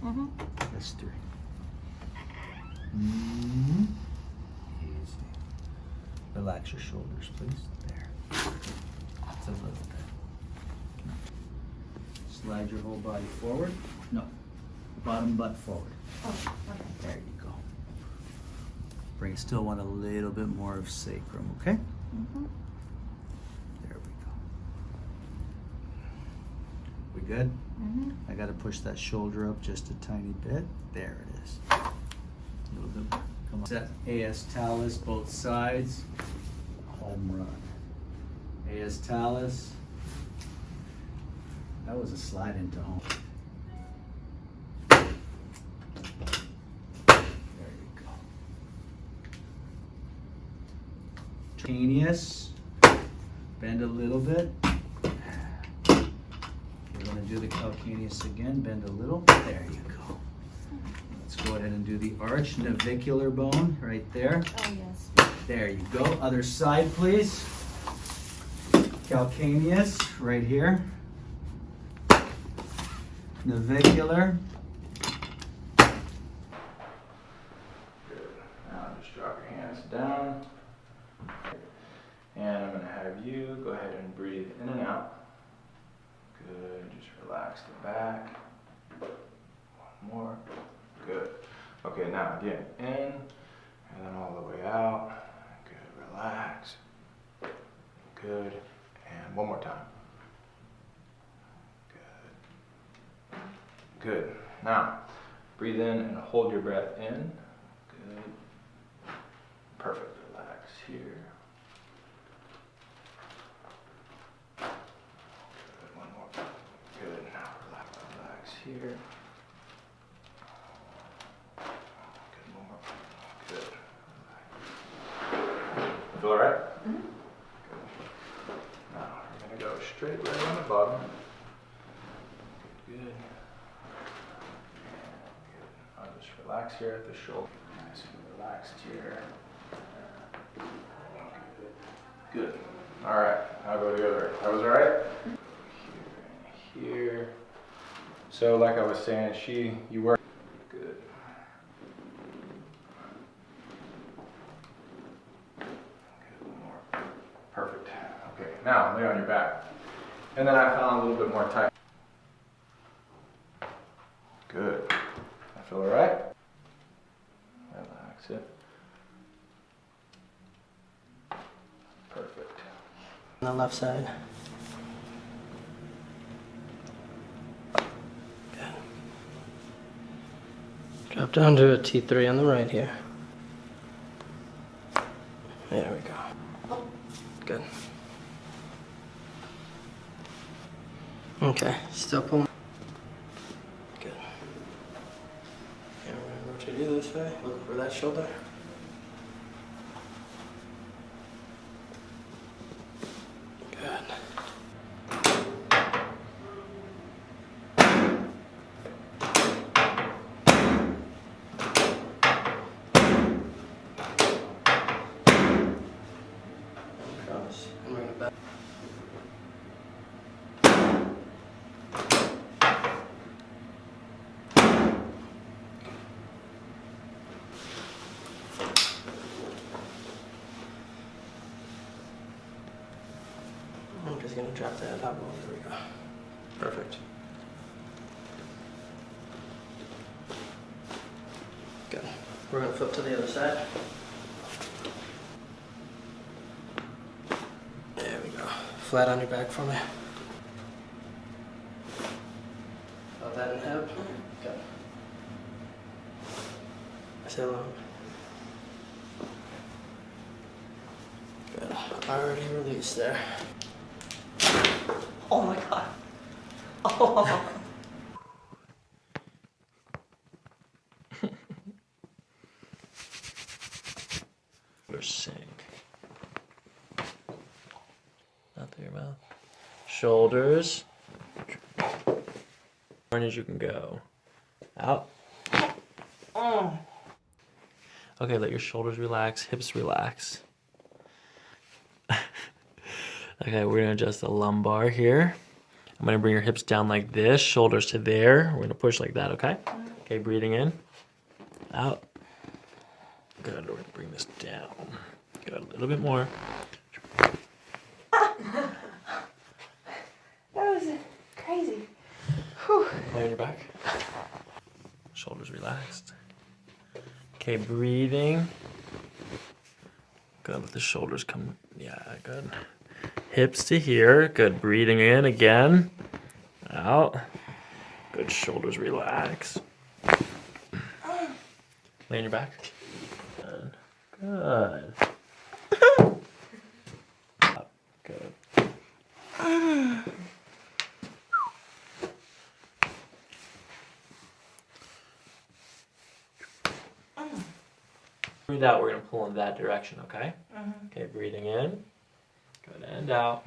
Mm-hmm. That's 3. Mm-hmm. Easy. Relax your shoulders, please. There. That's a little bit. Slide your whole body forward. No. Bottom butt forward. Oh, okay. There you go. Still want a little bit more of sacrum, okay? Mm-hmm. There we go. We good? Mm-hmm. I gotta push that shoulder up just a tiny bit. There it is. A little bit more. Come on. Set AS talus, both sides. Home run. AS talus. That was a slide into home. There you go. Calcaneus. Bend a little bit. We're going to do the calcaneus again. Bend a little. There you go. Let's go ahead and do the arch. Navicular bone right there. Oh, yes. There you go. Other side, please. Calcaneus right here. Navicular. Good. Now just drop your hands down. And I'm going to have you go ahead and breathe in and out. Good. Just relax the back. One more. Good. Okay, now again, in and then all the way out. Good. Relax. Good. And one more time. Good. Good. Now, breathe in and hold your breath in. Good. Perfect. Relax here. Good. One more. Good. Now relax here. Good. One more. Good. Feel all right? Mm-hmm. Good. Now we're gonna go straight right on the bottom. Good. Good. I'll just relax here at the shoulder. Nice and relaxed here. Good. All right. Now go the other. That was all right? Here and here. So like I was saying, you work. Good. Good. One more. Perfect. Okay. Now lay on your back. And then I found a little bit more tight. Good. I feel all right? Relax it. Perfect. On the left side. Good. Drop down to a T3 on the right here. There we go. Good. Okay, still pulling. Good. And we're gonna rotate you this way. Look for that shoulder. And bring it back. I'm just gonna drop that top one. There we go. Perfect. Good. We're gonna flip to the other side. Flat on your back for me. Hold that in hip. Good. Stay long. Good. Already released there. Oh my god. Oh. Sink. Out through your mouth. Shoulders. As as you can go. Out. Okay, let your shoulders relax, hips relax. Okay, we're gonna adjust the lumbar here. I'm gonna bring your hips down like this, shoulders to there. We're gonna push like that, okay? Okay, breathing in, out. Good, we're gonna bring this down. Good, a little bit more. That was crazy. Whew. Lay on your back. Shoulders relaxed. Okay, breathing. Good, let the shoulders come, yeah, good. Hips to here, good, breathing in again. Out. Good, shoulders relax. Lay on your back. Good. Good. Up. Good. Breathe out, we're gonna pull in that direction, okay? Okay, breathing in. Good, and out.